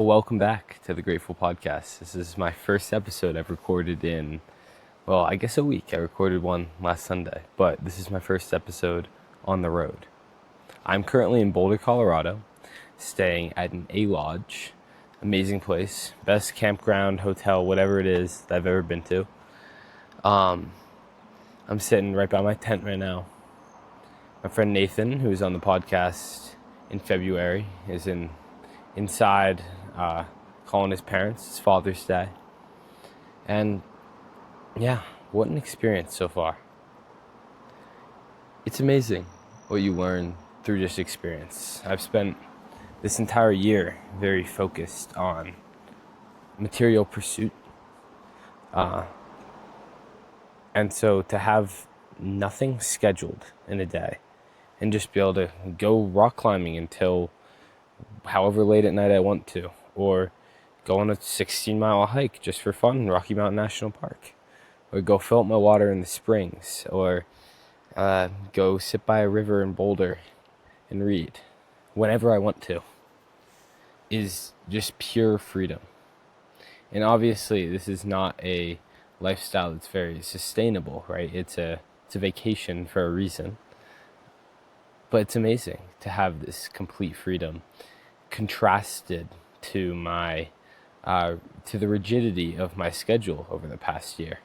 Welcome back to the Grateful Podcast. This is my first episode I've recorded in, I guess a week. I recorded one last Sunday, but this is my first episode on the road. I'm currently in Boulder, Colorado, staying at an A-Lodge. Amazing place. Best campground, hotel, whatever it is that I've ever been to. I'm sitting right by my tent right now. My friend Nathan, who was on the podcast in February, is inside calling his parents. It's Father's Day. And yeah, what an experience so far. It's amazing what you learn through just experience. I've spent this entire year very focused on material pursuit. And so to have nothing scheduled in a day and just be able to go rock climbing until however late at night I want to, or go on a 16-mile hike just for fun in Rocky Mountain National Park, or go fill up my water in the springs, or go sit by a river in Boulder and read whenever I want to, is just pure freedom. And obviously this is not a lifestyle that's very sustainable, right? It's a vacation for a reason. But it's amazing to have this complete freedom contrasted to to the rigidity of my schedule over the past year.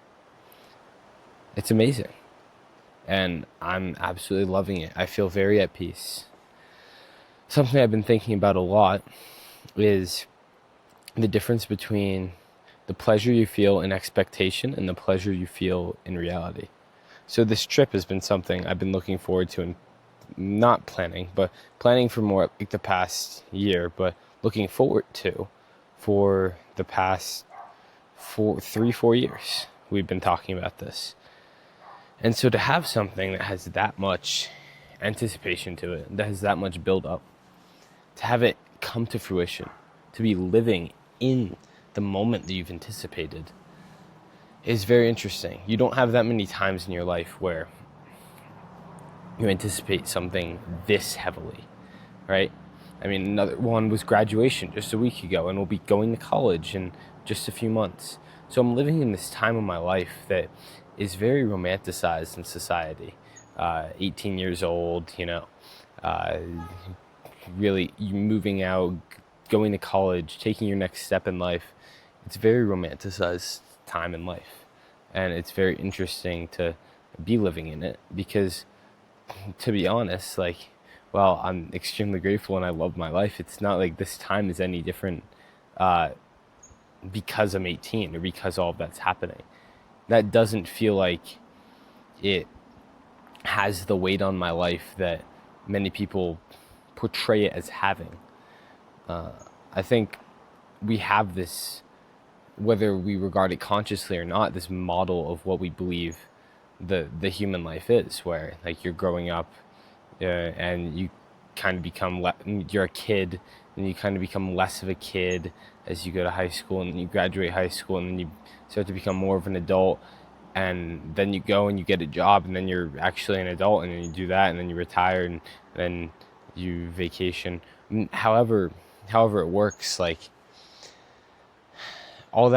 It's amazing. And I'm absolutely loving it. I feel very at peace. Something I've been thinking about a lot is the difference between the pleasure you feel in expectation and the pleasure you feel in reality. So this trip has been something I've been looking forward to, and not planning, but planning for more like the past year, but looking forward to for the past 4 years. We've been talking about this. And so to have something that has that much anticipation to it, that has that much build up, to have it come to fruition, to be living in the moment that you've anticipated, is very interesting. You don't have that many times in your life where you anticipate something this heavily, right? I mean, another one was graduation just a week ago, and we'll be going to college in just a few months. So I'm living in this time of my life that is very romanticized in society. 18 years old, really moving out, going to college, taking your next step in life. It's a very romanticized time in life. And it's very interesting to be living in it because, to be honest, I'm extremely grateful and I love my life. It's not like this time is any different because I'm 18 or because all of that's happening. That doesn't feel like it has the weight on my life that many people portray it as having. I think we have this, whether we regard it consciously or not, this model of what we believe the human life is, where like you're growing up and you kind of become you're a kid, and you kind of become less of a kid as you go to high school, and then you graduate high school, and then you start to become more of an adult, and then you go and you get a job, and then you're actually an adult, and then you do that, and then you retire, and then you vacation. However it works, like all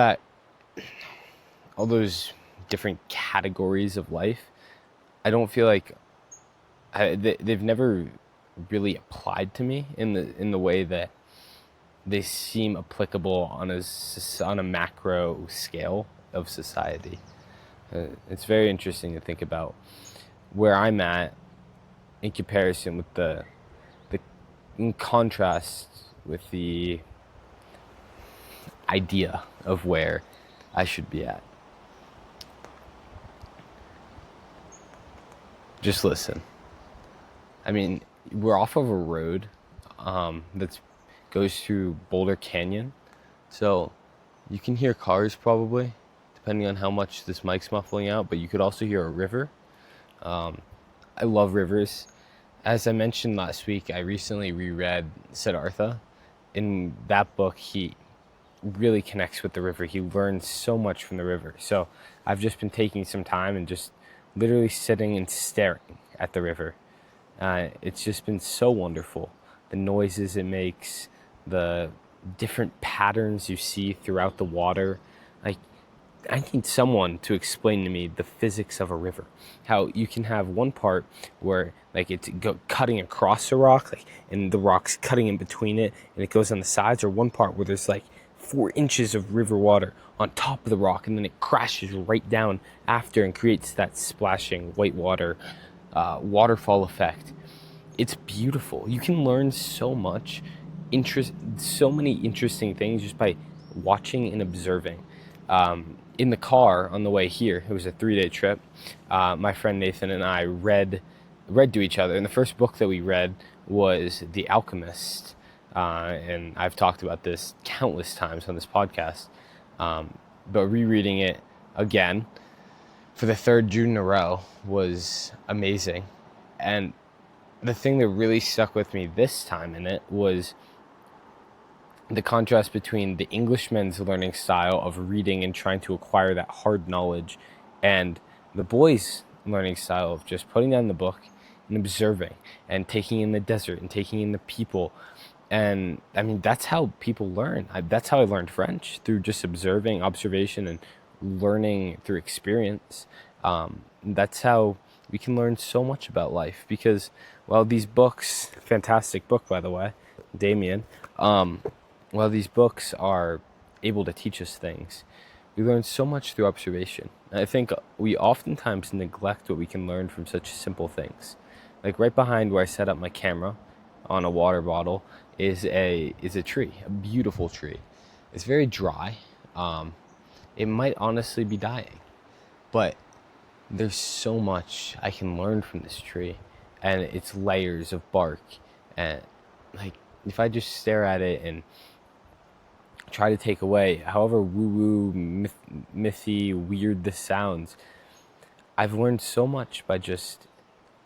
those different categories of life, I don't feel like they've never really applied to me in the way that they seem applicable on a macro scale of society. It's very interesting to think about where I'm at in comparison with in contrast with the idea of where I should be at. Just listen. I mean, we're off of a road that goes through Boulder Canyon, so you can hear cars probably, depending on how much this mic's muffling out, but you could also hear a river. I love rivers. As I mentioned last week, I recently reread Siddhartha. In that book, he really connects with the river. He learns so much from the river. So I've just been taking some time and just literally sitting and staring at the river. It's just been so wonderful. The noises it makes, the different patterns you see throughout the water. Like, I need someone to explain to me the physics of a river. How you can have one part where like it's cutting across a rock, like, and the rock's cutting in between it, and it goes on the sides, or one part where there's like 4 inches of river water on top of the rock, and then it crashes right down after and creates that splashing white water waterfall effect. It's beautiful. You can learn so much, so many interesting things just by watching and observing. In the car on the way here, it was a 3-day trip. My friend Nathan and I read to each other, and the first book that we read was The Alchemist. And I've talked about this countless times on this podcast. But rereading it again for the third June in a row was amazing. And the thing that really stuck with me this time in it was the contrast between the Englishman's learning style of reading and trying to acquire that hard knowledge, and the boys' learning style of just putting down the book and observing and taking in the desert and taking in the people. And I mean, that's how people learn. That's how I learned French, through just observation, and learning through experience. That's how we can learn so much about life, because, well, these books, fantastic book, by the way, Damien, while these books are able to teach us things, we learn so much through observation. And I think we oftentimes neglect what we can learn from such simple things. Like right behind where I set up my camera on a water bottle is a tree, a beautiful tree. It's very dry. It might honestly be dying, but there's so much I can learn from this tree and its layers of bark. And like, if I just stare at it and try to take away, however woo-woo, mythy, weird this sounds, I've learned so much by just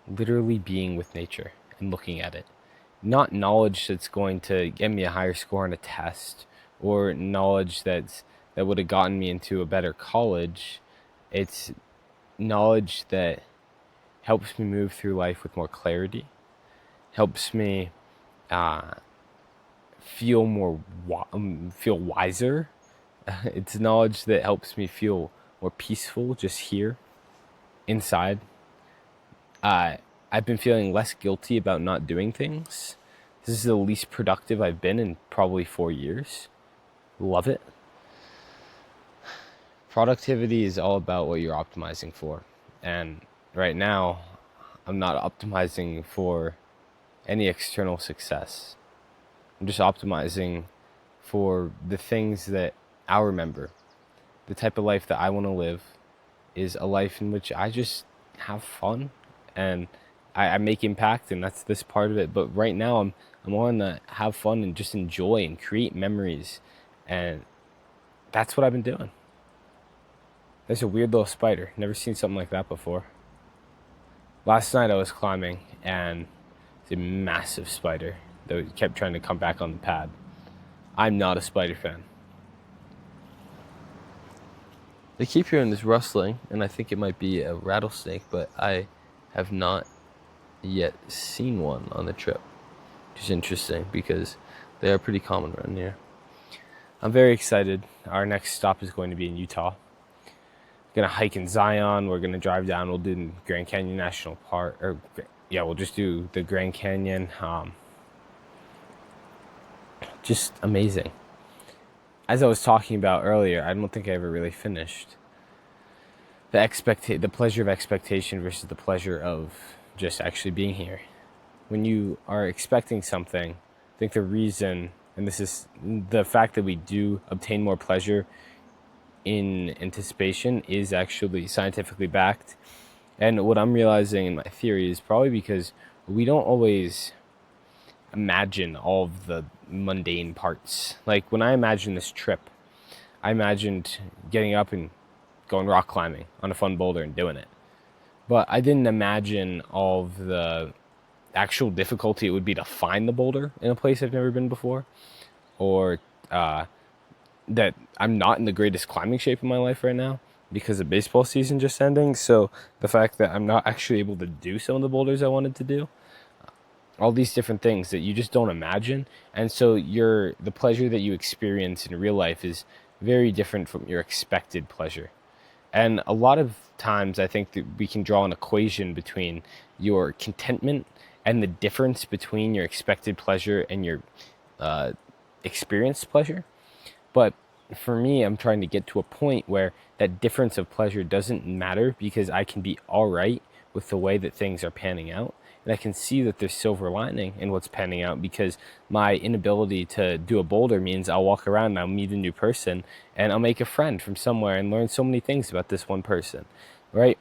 literally being with nature and looking at it. Not knowledge that's going to get me a higher score on a test, or knowledge that would have gotten me into a better college. It's knowledge that helps me move through life with more clarity, helps me feel wiser. It's knowledge that helps me feel more peaceful just here inside. I've been feeling less guilty about not doing things. This is the least productive I've been in probably 4 years. Love it. Productivity is all about what you're optimizing for. And right now, I'm not optimizing for any external success. I'm just optimizing for the things that I'll remember. The type of life that I want to live is a life in which I just have fun and I make impact, and that's this part of it. But right now, I'm wanting to have fun and just enjoy and create memories, and that's what I've been doing. There's a weird little spider. Never seen something like that before. Last night I was climbing, and it's a massive spider that kept trying to come back on the pad. I'm not a spider fan. I keep hearing this rustling, and I think it might be a rattlesnake, but I have not yet seen one on the trip, which is interesting because they are pretty common around here. I'm very excited. Our next stop is going to be in Utah. We're going to hike in Zion. We're going to drive down. We'll do the Grand Canyon National Park. We'll just do the Grand Canyon. Just amazing. As I was talking about earlier, I don't think I ever really finished. The pleasure of expectation versus the pleasure of just actually being here. When you are expecting something, I think the reason, and this is the fact that we do obtain more pleasure in anticipation, is actually scientifically backed. And what I'm realizing in my theory is probably because we don't always imagine all of the mundane parts. Like when I imagined this trip, I imagined getting up and going rock climbing on a fun boulder and doing it. But I didn't imagine all of the actual difficulty it would be to find the boulder in a place I've never been before, or that I'm not in the greatest climbing shape in my life right now because of baseball season just ending. So the fact that I'm not actually able to do some of the boulders I wanted to do, all these different things that you just don't imagine. And so the pleasure that you experience in real life is very different from your expected pleasure. And a lot of times I think that we can draw an equation between your contentment and the difference between your expected pleasure and your uh, experienced pleasure. But for me, I'm trying to get to a point where that difference of pleasure doesn't matter, because I can be all right with the way that things are panning out. And I can see that there's silver lining in what's panning out, because my inability to do a boulder means I'll walk around and I'll meet a new person and I'll make a friend from somewhere and learn so many things about this one person, right?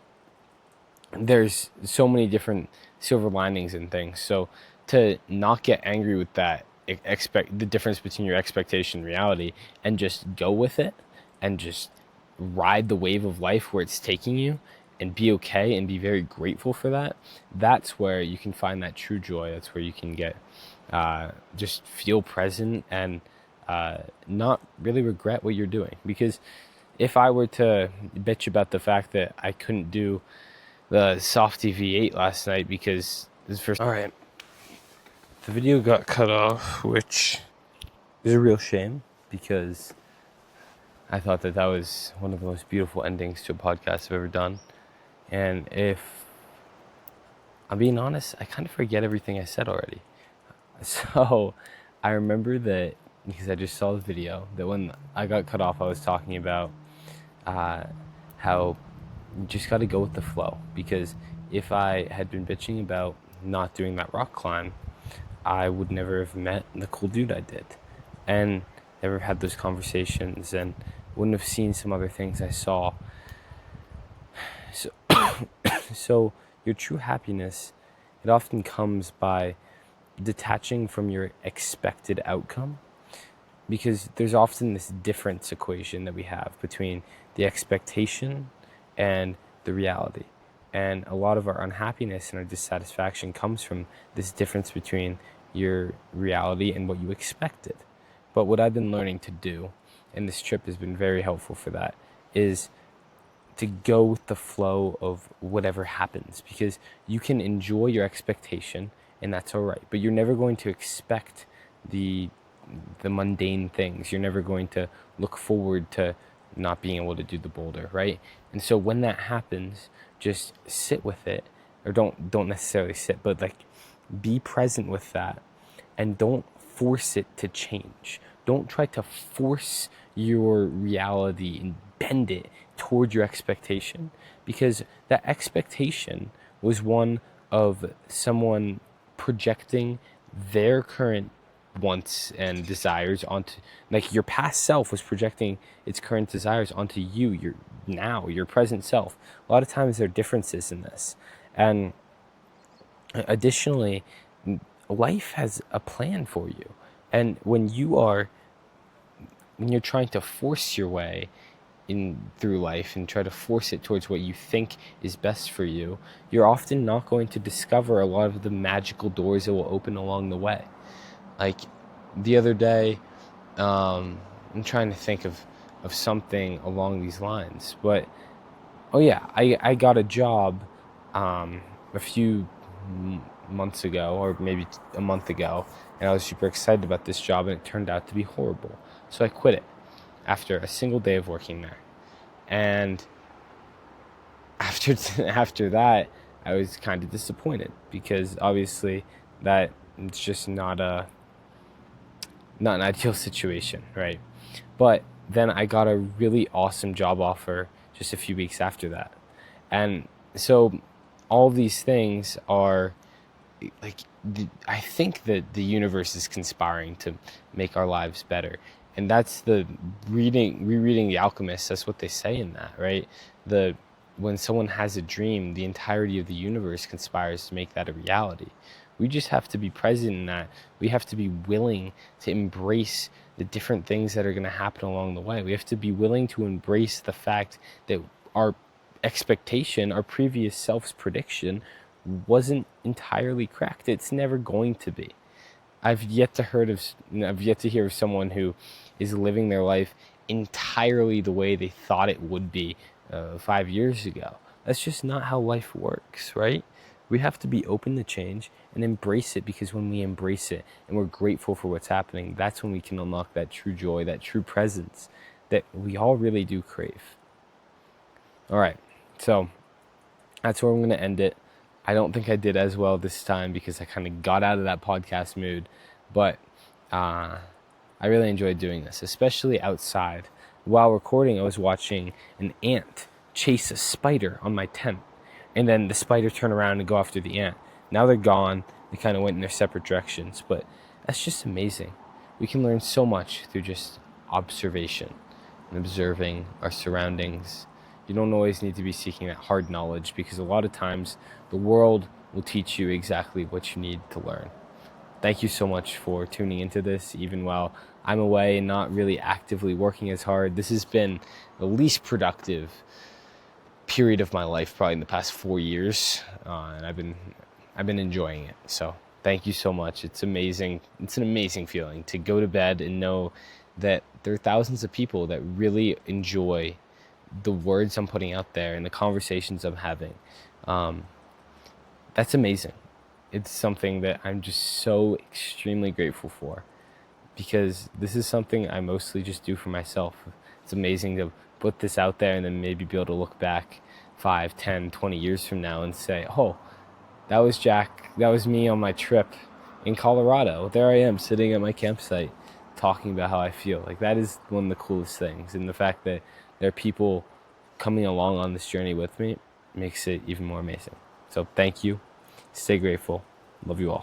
There's so many different silver linings and things. So to not get angry with that, expect the difference between your expectation and reality, and just go with it and just ride the wave of life where it's taking you, and be okay and be very grateful for that. That's where you can find that true joy. That's where you can get just feel present and not really regret what you're doing. Because if I were to bitch about the fact that I couldn't do the Softy V8 last night because this is first. All right, the video got cut off, which is a real shame, because I thought that was one of the most beautiful endings to a podcast I've ever done. And if I'm being honest, I kind of forget everything I said already. So I remember that, because I just saw the video, that when I got cut off, I was talking about how you just got to go with the flow. Because if I had been bitching about not doing that rock climb, I would never have met the cool dude I did, and never had those conversations, and wouldn't have seen some other things I saw. So your true happiness, it often comes by detaching from your expected outcome, because there's often this difference equation that we have between the expectation and the reality. And a lot of our unhappiness and our dissatisfaction comes from this difference between your reality and what you expected. But what I've been learning to do, and this trip has been very helpful for that, is to go with the flow of whatever happens, because you can enjoy your expectation and that's all right, but you're never going to expect the mundane things. You're never going to look forward to not being able to do the boulder, right? And so when that happens, just sit with it, or don't necessarily sit, but like be present with that, and don't force it to change. Don't try to force your reality and bend it toward your expectation, because that expectation was one of someone projecting their current wants and desires onto, like, your past self was projecting its current desires onto you, your present self. A lot of times there are differences in this. And additionally, life has a plan for you. And when you're trying to force your way in through life and try to force it towards what you think is best for you, you're often not going to discover a lot of the magical doors that will open along the way. Like the other day, I'm trying to think of something along these lines, but oh yeah, I got a job a few months ago, or maybe a month ago, and I was super excited about this job, and it turned out to be horrible. So I quit it after a single day of working there. And after that, I was kind of disappointed, because obviously that it's just not an ideal situation, right? But then I got a really awesome job offer just a few weeks after that. And so all these things are like, I think that the universe is conspiring to make our lives better. And that's the rereading The Alchemist. That's what they say in that, right? When someone has a dream, the entirety of the universe conspires to make that a reality. We just have to be present in that. We have to be willing to embrace the different things that are going to happen along the way. We have to be willing to embrace the fact that our expectation, our previous self's prediction, wasn't entirely correct. It's never going to be. I've yet to hear of someone who is living their life entirely the way they thought it would be 5 years ago. That's just not how life works, right? We have to be open to change and embrace it, because when we embrace it and we're grateful for what's happening, that's when we can unlock that true joy, that true presence that we all really do crave. All right, so that's where I'm going to end it. I don't think I did as well this time because I kind of got out of that podcast mood, but I really enjoyed doing this, especially outside. While recording, I was watching an ant chase a spider on my tent, and then the spider turn around and go after the ant. Now they're gone. They kind of went in their separate directions, but that's just amazing. We can learn so much through just observation and observing our surroundings. You don't always need to be seeking that hard knowledge, because a lot of times the world will teach you exactly what you need to learn. Thank you so much for tuning into this, even while I'm away and not really actively working as hard. This has been the least productive period of my life probably in the past 4 years, and I've been enjoying it. So thank you so much. It's amazing. It's an amazing feeling to go to bed and know that there are thousands of people that really enjoy the words I'm putting out there and the conversations I'm having. That's amazing. It's something that I'm just so extremely grateful for, because this is something I mostly just do for myself. It's amazing to put this out there and then maybe be able to look back 5, 10, 20 years from now and say, oh, that was Jack, that was me on my trip in Colorado. There I am sitting at my campsite talking about how I feel. Like, that is one of the coolest things. And the fact that there are people coming along on this journey with me makes it even more amazing. So thank you. Stay grateful. Love you all.